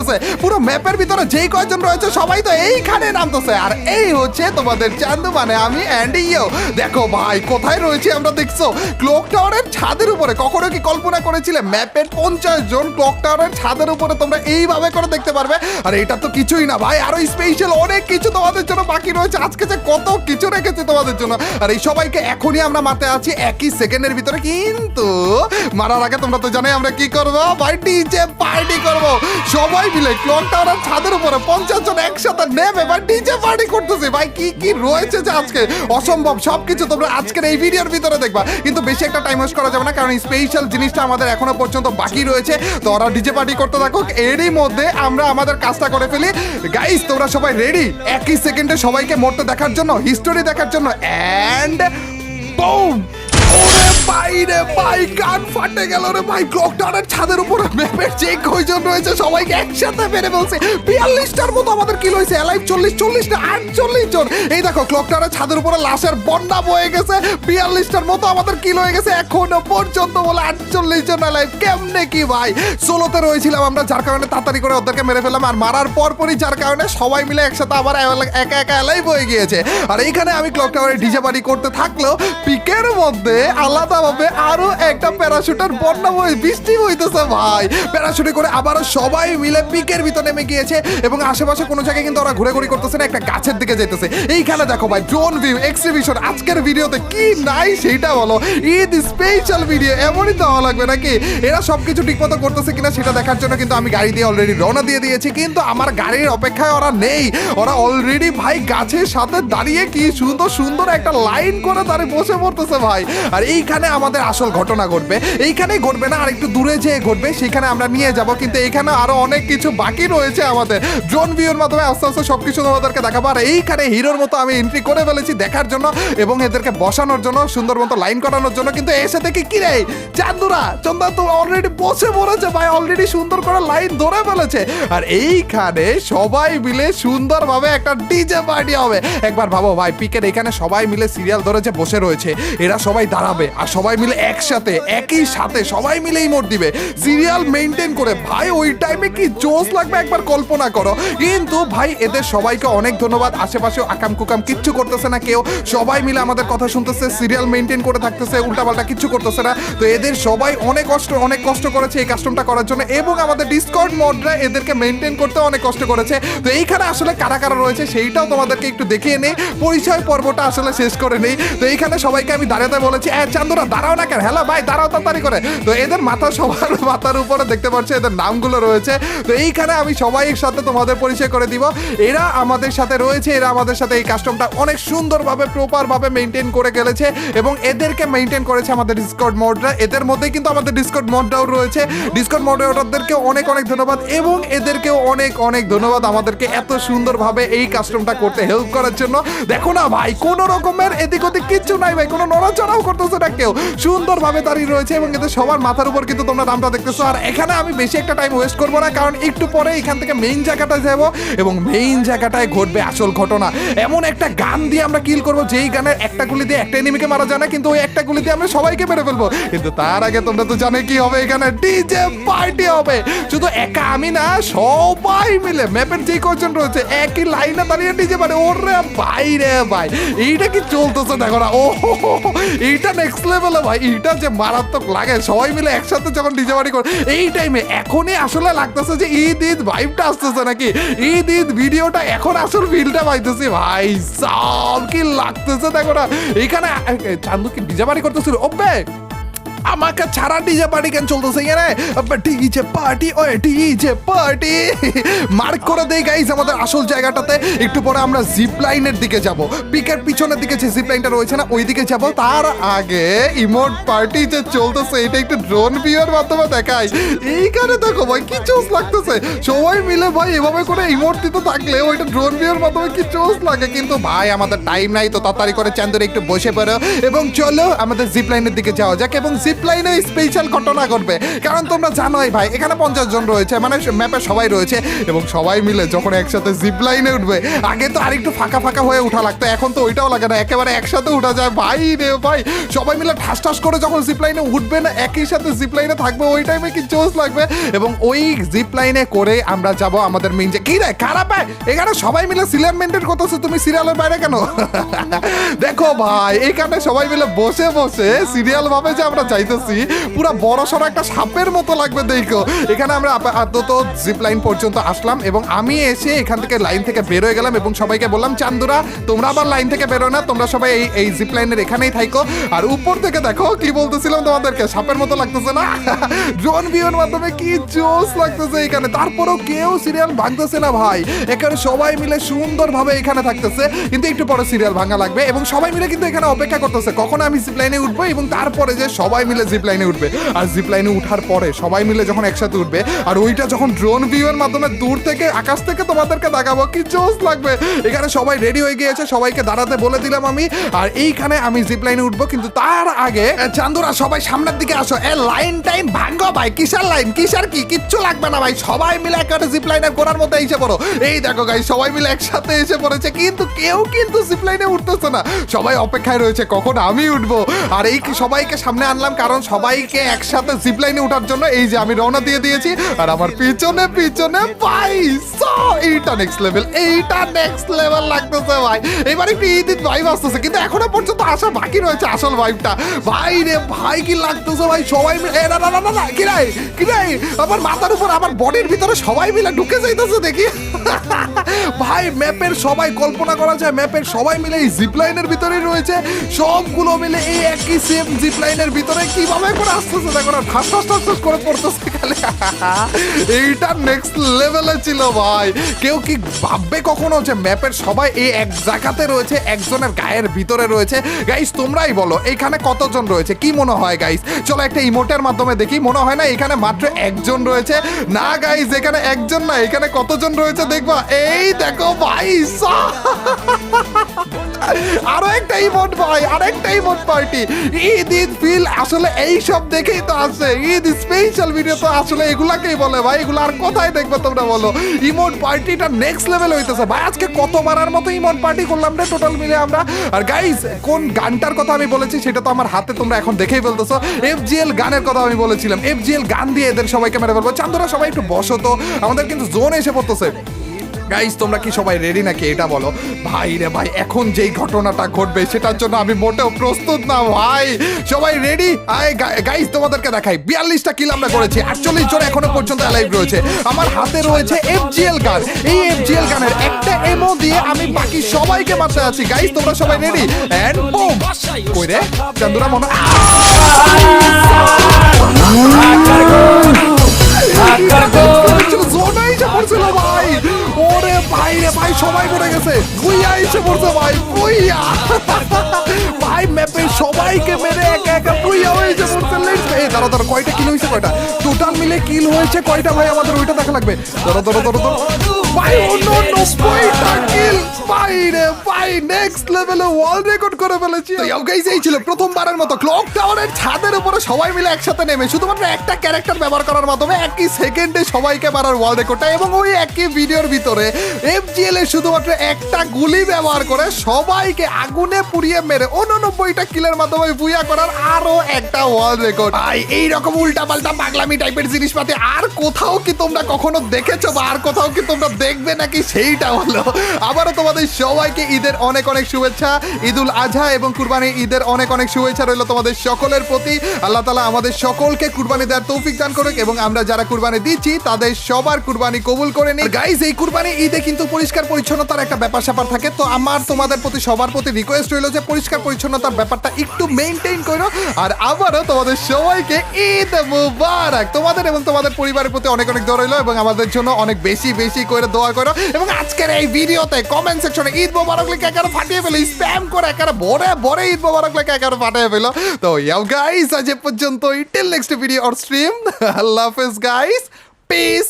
করতেছে। পুরো ম্যাপের ভিতরে যেই কয়জন রয়েছে সবাই তো এইখানে নামতেছে। আর এই হচ্ছে তোমাদের চান্দু, মানে আমি অ্যান্ডি ইয়ো। দেখো ভাই কোথায় রয়েছে আমরা, দেখছো ক্লক টাওয়ারের ছাদের উপরে। কখনো কি কল্পনা করেছিলে ম্যাপের 50 জন ক্লক টাওয়ারের ছাদের উপরে তোমরা এইভাবে করে দেখতে পারবে? আর এটা তো কিছুই না ভাই, আরো স্পেশাল অনেক কিছু তোমাদের জন্য বাকি রয়েছে। আজকে যে কত কিছু রেখেছে তোমাদের জন্য। আর এই সবাইকে এখনই আমরা মারতে আছি একই সেকেন্ডের ভিতরে, কিন্তু মারার আগে তোমরা তো জানোই আমরা কি করবো ভাই, ডিজে পার্টি করবো। সবাই মিলে ক্লক টাওয়ারের ছাদের উপরে 50 জন একসাথে নেমে ভাই ডিজে পার্টি করতেছে। ভাই কি কি রয়েছে যে আজকে অসম্ভব সবকিছু তোমরা আজকের এই ভিডিওর ভিতরে দেখবা। কিন্তু বেশি একটা টাইম ওয়েস্ট করা যাবে না, কারণ স্পেশাল জিনিসটা আমাদের এখনো পর্যন্ত বাকি রয়েছে। তো ওরা ডিজে পার্টি করতে থাকুক, এরই মধ্যে আমরা আমাদের কাজটা করে ফেলি। গাইস তোমরা সবাই রেডি একই সেকেন্ডে সবাইকে মরতে দেখার জন্য, হিস্টোরি দেখার জন্য? And boom! ওরে ভাই রে ভাই, কান ফাটে গেল রে ভাই। ক্লক টাওয়ারের ছাদের উপরে ম্যাপের যে কয়জন রয়েছে সবাইকে একসাথে মেরে ফেলছে। 42টার মতো আমাদের কিল হয়েছে। অ্যালাইভ 40 না 48 জন। এই দেখো ক্লক টাওয়ারের ছাদের উপরে লাশের বন্যা বয়ে গেছে। 42টার মতো আমাদের কিল হয়ে গেছে এখনো পর্যন্ত, বলে 48 জন অ্যালাইভ। কেমনে কি ভাই, সোলোতে রয়েছিলাম আমরা, যার কারণে তাড়াতাড়ি করে ওদেরকে মেরে ফেললাম। আর মারার পরপরই যার কারণে সবাই মিলে একসাথে আবার একা একা অ্যালাইভ হয়ে গিয়েছে। আর এইখানে আমি ক্লক টাওয়ারে ডিজে পার্টি করতে থাকলেও পিকের মধ্যে আলাদাভাবে আরো একটা প্যারাশুটের বন্যা বৃষ্টি হইতেছে ভাই। প্যারাশুটে করে আবারও সবাই মিলে পিকের ভিতর নেমে গিয়েছে এবং আশেপাশে কোনো জায়গায় কিন্তু ওরা ঘুরে করতেছে না, একটা গাছের দিকে যেতেছে। এইখানে দেখো ভাই ড্রোন ভিউ এক্সিবিশন। আজকের ভিডিওতে কি নাই সেটা বলো, ঈদ স্পেশাল ভিডিও, এমনই তো হওয়া লাগবে নাকি? এরা সবকিছু ঠিকমতো করতেছে কিনা সেটা দেখার জন্য কিন্তু আমি গাড়ি দিয়ে অলরেডি রওনা দিয়ে দিয়েছি, কিন্তু আমার গাড়ির অপেক্ষায় ওরা নেই। ওরা অলরেডি ভাই গাছের সাথে দাঁড়িয়ে কি সুন্দর সুন্দর একটা লাইন করে দাঁড়িয়ে বসে পড়তেছে ভাই। আর এইখানে আমাদের আসল ঘটনা ঘটবে, এইখানেই ঘটবে না, আর একটু দূরে যেয়ে ঘটবে, সেখানে আমরা নিয়ে যাব। কিন্তু এইখানে আরো অনেক কিছু বাকি রয়েছে আমাদের। ড্রোন ভিউর মাধ্যমে আস্তে আস্তে সবকিছু তোমাদেরকে দেখাবো। আর এইখানে হিরোর মতো আমি এন্ট্রি করে ফেলেছি দেখার জন্য এবং এদেরকে বসানোর জন্য, সুন্দর মতো লাইন করানোর জন্য। কিন্তু এসে দেখি কি রে চান্দুরা, চন্দা তো অলরেডি বসে পড়েছে ভাই, অলরেডি সুন্দর করে লাইন ধরে ফেলেছে। আর এইখানে সবাই মিলে সুন্দরভাবে একটা ডিজে পার্টি হবে। একবার ভাবো ভাই, পিকের এখানে সবাই মিলে সিরিয়াল ধরে যে বসে রয়েছে, এরা সবাই দাঁড়াবে আর সবাই মিলে একসাথে একই সাথে সবাই মিলে ইমোট দিবে সিরিয়াল মেইনটেইন করে। ভাই ওই টাইমে কি জোশ লাগবে একবার কল্পনা করো। কিন্তু ভাই এদের সবাইকে অনেক ধন্যবাদ। আশেপাশে আকাম কুকাম কিচ্ছু করতেছে না কেউ, সবাই মিলে আমাদের কথা শুনতেছে, সিরিয়াল মেইনটেইন করে থাকতেছে, উল্টাপাল্টা কিচ্ছু করতেছে না। তো এদের সবাই অনেক কষ্ট করেছে এই কাস্টমটা করার জন্য, এবং আমাদের ডিসকর্ড মডরা এদেরকে মেইনটেইন করতে অনেক কষ্ট করেছে। তো এইখানে আসলে কারা কারা রয়েছে সেইটাও তোমাদেরকে একটু দেখিয়ে নেই, পরিচয় পর্বটা আসলে শেষ করে নেই। তো এইখানে সবাইকে আমি দাঁড়াতে বলেছি, চান্দুরা দাঁড়াও না কেন, হ্যালো ভাই দাঁড়াও তাড়াতাড়ি করে। তো এদের মাথা সবার মাথার উপরে দেখতে পাচ্ছ এদের নামগুলো রয়েছে। তো এইখানে আমি সবাই সাথে তোমাদের পরিচয় করে দিব। এরা আমাদের সাথে রয়েছে, এরা আমাদের সাথে এই কাস্টমটা অনেক সুন্দরভাবে প্রপারভাবে মেইনটেইন করে গেলেছে এবং এদেরকে মেইনটেইন করেছে আমাদের ডিসকর্ড মডরা। এদের মধ্যেই কিন্তু আমাদের ডিসকর্ড মডরাও রয়েছে। ডিসকর্ড মডারেটরদেরকে অনেক ধন্যবাদ এবং এদেরকেও অনেক ধন্যবাদ আমাদেরকে এত সুন্দরভাবে এই কাস্টমটা করতে হেল্প করার জন্য। দেখো না ভাই, কোনো রকমের এদিক ওদিক কিচ্ছু নাই ভাই, কোনো নড়াচড়াও করতেছে না কেউ, সুন্দরভাবে দাঁড়িয়ে রয়েছে এবং এদের সবার মাথার উপর কিন্তু তোমরা নামটা দেখতেছো। আর এখানে আমি বেশি একটা টাইম ওয়েস্ট করবো না, কারণ একটু পরে এখান থেকে মেইন জায়গাটায় যাব এবং মেইন জায়গাটায় ঘটবে আসল ঘটনা। এমন একটা গান দিয়ে আমরা কিল করবো যেই গানের একটা গুলি দিয়ে একটা এনিমিকে মারা যায় না, কিন্তু ওই একটা গুলি দিয়ে আমরা সবাইকে মেরে ফেলবো। কিন্তু তার আগে তোমরা তো জানো কি হবে, এখানে ডিজে পার্টি হবে। শুধু একা আমি না, সবাই মিলে ম্যাপের যে কজন রয়েছে একই লাইনে দাঁড়িয়ে ডিজে পার্টি। ওরে ভাই রে ভাই, এইটা কি চলতেছে দেখো না, ও এইটা নেক্সট লেভেলে ভাই, এইটা যে মারাত্মক লাগে সবাই মিলে একসাথে যখন ডিজে পার্টি করে এই টাইমে। এখনই আসলে লাগতেছে যে ঈদ ভাইবটা আসতেছে নাকি, ঈদ ভিডিওটা এখন আসল ফিলটা পাইতেছি ভাই। সব কি লাগতেছে দেখো না। এইখানে চান্দু কি ডিজে পার্টি করতেছিল, ওবে আমাকে ছাড়া ডিজে পার্টি কেন চলতেছে এখানে? ডিজে পার্টি, ওই ডিজে পার্টি মার্ক করে দেই গাইস আমাদের আসল জায়গাটাতে। একটু পরে আমরা জিপ লাইনের দিকে যাব, পিকের পিছনের দিকে যে জিপ লাইনটা রয়েছে না ওই দিকে যাব। তার আগে ইমোট পার্টি যে চলতেছে এটা একটু ড্রোন ভিউর মাধ্যমে দেখাই। এইখানে দেখো ভাই কি চোস লাগতেছে, সবাই মিলে ভাই এভাবে করে ইমোট দিতে থাকলে ওইটা ড্রোন ভিউর মাধ্যমে কি চোস লাগে। কিন্তু ভাই আমাদের টাইম নাই, তো তাড়াতাড়ি করে চান্দুরে একটু বসে পড়ো এবং চলো আমাদের জিপ লাইনের দিকে যাওয়া যাক। এবং জিপ জিপলাইনে স্পেশাল ঘটনা ঘটবে, কারণ তোমরা জানোই ভাই এখানে 50 জন রয়েছে, মানে ম্যাপে সবাই রয়েছে এবং সবাই মিলে যখন একসাথে জিপলাইনে উঠবে, আগে তো আরেকটু ফাঁকা ফাঁকা হয়ে উঠা লাগতো, এখন তো ওইটাও লাগে না, একেবারে একসাথে উঠা যায় ভাই রে ভাই। সবাই মিলে ঠাস ঠাস করে যখন জিপলাইনে উঠবে না, একই সাথে জিপলাইনে থাকবে, ওই টাইমে কি জোশ লাগবে। এবং ওই জিপলাইনে করে আমরা যাব আমাদের মেইন যে কি রে খারাপ হয়, এখানে সবাই মিলে সিরিয়াল মেনটেন করতেছে, তুমি সিরিয়ালের বাইরে কেন? দেখো ভাই এখানে সবাই মিলে বসে বসে সিরিয়াল ভাবে যে আমরা চাইতেছি, পুরো বড় সড়ো একটা সাপের মতো লাগবে দেখো। এখানে আমরা আপাতত জিপ লাইন পর্যন্ত আসলাম এবং আমি এসে এখান থেকে লাইন থেকে বের হয়ে গেলাম এবং সবাইকে বললাম চান্দুরা তোমরা আবার লাইন থেকে বেরো না, তোমরা সবাই এই জিপ লাইনের এখানেই থাইকো। আর উপর থেকে দেখো কি বলতেছিলাম তোমাদেরকে, সাপের মতো লাগতেছে না? ড্রোন ভিউর মাধ্যমে কি জোস লাগতেছে এখানে, তারপরেও কেউ সিরিয়াল ভাঙতেছে না ভাই, এখানে সবাই মিলে সুন্দরভাবে এখানে থাকতেছে। কিন্তু একটু পরে সিরিয়াল ভাঙা লাগবে এবং সবাই মিলে কিন্তু এখানে অপেক্ষা করতেছে কখন আমি জিপ লাইনে উঠবো এবং তারপরে যে সবাই মিলে জিপ লাইনে উঠবে। আর জিপ লাইনে উঠার পরে সবাই মিলে যখন একসাথে উঠবে আর ওইটা যখন ড্রোন ভিউয়ের মাধ্যমে দূর থেকে আকাশ থেকে তোমাদেরকে দেখাবো, কি জোস লাগবে। এখানে সবাই রেডি হয়ে গিয়েছে, সবাইকে দাঁড়াতে বলে দিলাম আমি, আর এইখানে আমি জিপ লাইনে উঠবো। কিন্তু তার আগে চান্দুরা সবাই সামনের দিকে আসো, লাইন টাইম ভাঙ্গো ভাই, কিসের লাইন কিসের কি কিচ্ছু লাগবে না ভাই, সবাই মিলে একটা জিপ লাইনের গোড়ার মধ্যে এসে পড়ো। এই দেখো গাই সবাই মিলে একসাথে এসে পড়েছে, কিন্তু কেউ কিন্তু জিপ লাইনে উঠতেছে না, সবাই অপেক্ষায় রয়েছে কখন আমি উঠবো। আর এই সবাইকে সামনে আনলাম কারণ সবাইকে একসাথে জিপ লাইনে উঠার জন্য এই যে আমি রওনা দিয়ে দিয়েছি। আর আমার পিছনে পিছনে ভাই এইটা নেক্সট লেভেল, এইটা নেক্সট লেভেল লাগতেছে ভাই। এবার একটু ঈদ ভাইব আসতেছে, কিন্তু এখনো পর্যন্ত আসা বাকি রয়েছে আসল ভাইবটা। ভাই রে ভাই কি লাগতেছে ভাই, সবাই মিলে না না না না কি রে আমার মাথার উপর আমার বডির ভিতরে সবাই মিলে ঢুকে যাইতেছে দেখি। ভাই ম্যাপের সবাই কল্পনা করা যায়, ম্যাপের সবাই মিলে এই জিপ লাইনের ভিতরেই রয়েছে, সবগুলো মিলে এই একই সেম জিপ লাইনের ভিতরে কিভাবে করে আসতেছে দেখো না, ঠাস ঠাস ঠাস ঠাস করে পড়তেছে খালি। এইটা নেক্সট লেভেলে ছিল ভাই। কেউ কি ভাববে কখনো যে ম্যাপের সবাই এই এক জায়গাতে রয়েছে, একজনের গায়ের ভিতরে রয়েছে? গাইস তোমরাই বলো এখানে কতজন রয়েছে, কি মনে হয় গাইস? চলো একটা ইমোটের মাধ্যমে দেখি, মনে হয় না এখানে মাত্র একজন রয়েছে। না গাইস এখানে একজন না, এখানে কতজন রয়েছে দেখবা, এই দেখো ভাই আরো একটা ইমোট ভাই, আরেকটা emote party. Eid Eid feel আসলে এই সব দেখেই তো আসে, ঈদ স্পেশাল ভিডিও তো আসলে এগুলাকেই বলে ভাই, এগুলো আর কোথায় দেখবে তোমরা বলো? ইমোট পার্টিটা নেক্সট লেভেল হইতেছে ভাই। আজকে কতবারের মতো ইমোট পার্টি করলাম রে টোটাল মিলে আমরা। আর গাইস কোন গানটার কথা আমি বলেছি সেটা তো আমার হাতে তোমরা এখন দেখেই ফেলতেছো, FGL গানের কথা আমি বলেছিলাম, FGL গান দিয়ে এদের সবাইকে মেরে ফেলবো। চান্দুরা সবাই একটু বসো তো, আমাদের কিন্তু জোন এসে পড়তেছে। গাইস তোমরা কি সবাই রেডি নাকি এটা বলো? ভাই রে ভাই এখন যেই ঘটনাটা ঘটবে সেটার জন্য আমি মোটেও প্রস্তুত না ভাই। সবাই রেডি? গাইস তোমাদেরকে দেখাই 42টা কিল আমরা করেছি, 48 জন এখনো পর্যন্ত অ্যালাইভ রয়েছে। আমার হাতে রয়েছে FGL গান, এই FGL গানের একটা এমো দিয়ে আমি বাকি সবাইকে মারতে আছি। গাইস তোমরা সবাই রেডি? And broom. কই রে চান্দুরা মনে জোনাই যে পড়ছিল ভাই, ওরে ভাই রে ভাই সবাই পড়ে গেছে, ভুইয়া এসে পড়ছে ভাই, ভুইয়া ভাই ম্যাপে সবাইকে মেরে একা একা ভুইয়া হয়েছে পড়ছে। এই দাঁড়া দাঁড়া কয়টা কিল হয়েছে, কয়টা টোটাল মিলে কিল হয়েছে কয়টা ভাই, আমাদের ওইটা দেখা লাগবে। ধরো ধরো ধরো ধরো ভাই, অন্য 90টা কিল ভাই রে ভাই, নেক্সট লেভেলে ওয়ার্ল্ড রেকর্ড করে ফেলেছি। গাইস এই ছিল প্রথমবারের মতো ক্লক টাওয়ারের ছাদের উপরে সবাই মিলে একসাথে নেমে শুধুমাত্র একটা ক্যারেক্টার ব্যবহার করার মাধ্যমে একই সেকেন্ডে সবাইকে মারার ওয়ার্ল্ড রেকর্ডটা, এবং ওই একই ভিডিওর ভিতরে FGL এর শুধুমাত্র একটা গুলি ব্যবহার করে সবাইকে আগুনে পুড়িয়ে মেরে 89টা কিলের মাধ্যমে বুইয়া করার আরো একটা ওয়ার্ল্ড রেকর্ড। ভাই এইরকম উল্টাপাল্টা পাগলামি টাইপের জিনিসপাতি আর কোথাও কি তোমরা কখনো দেখেছো বা আর কোথাও কি তোমরা দেখবে নাকি সেইটা হলো। আবারও তোমাদের সবাইকে ঈদের অনেক অনেক শুভেচ্ছা, ঈদুল আজহা এবং কুরবানি ঈদের অনেক অনেক শুভেচ্ছা রইল তোমাদের সকলের প্রতি। আল্লাহ তাআলা আমাদের সকলকে কুরবানি দেওয়ার তৌফিক দান করুক এবং আমরা যারা কুরবানি দিচ্ছি তাদের সবার কুরবানি কবুল করে নিই। গাইস এই কুরবানি ঈদে কিন্তু পরিষ্কার পরিচ্ছন্নতার একটা ব্যাপার স্যাপার থাকে, তো আমার তোমাদের প্রতি সবার প্রতি রিকোয়েস্ট রইল যে পরিষ্কার পরিচ্ছন্নতার ব্যাপারটা একটু মেইনটেইন করো। আর আবারও তোমাদের সবাইকে ঈদ মুবারক। তোমাদের এবং তোমাদের পরিবারের প্রতি অনেক অনেক দোয়া রইল এবং আমাদের জন্য অনেক বেশি বেশি করে দোয়া করো। এবং আজকের এই ভিডিওতে কমেন্ট সেকশনে ঈদ মুবারক লিখে একারে ফাটিয়ে ফেলো, স্প্যাম করে একারে ভরে ভরে ঈদ মুবারক লিখে একারে ফাটিয়ে ফেলো। তো ইয়াও গাইস আজ এ পর্যন্তই, till next video or stream, আল্লাহ হাফেজ গাইস, পিস।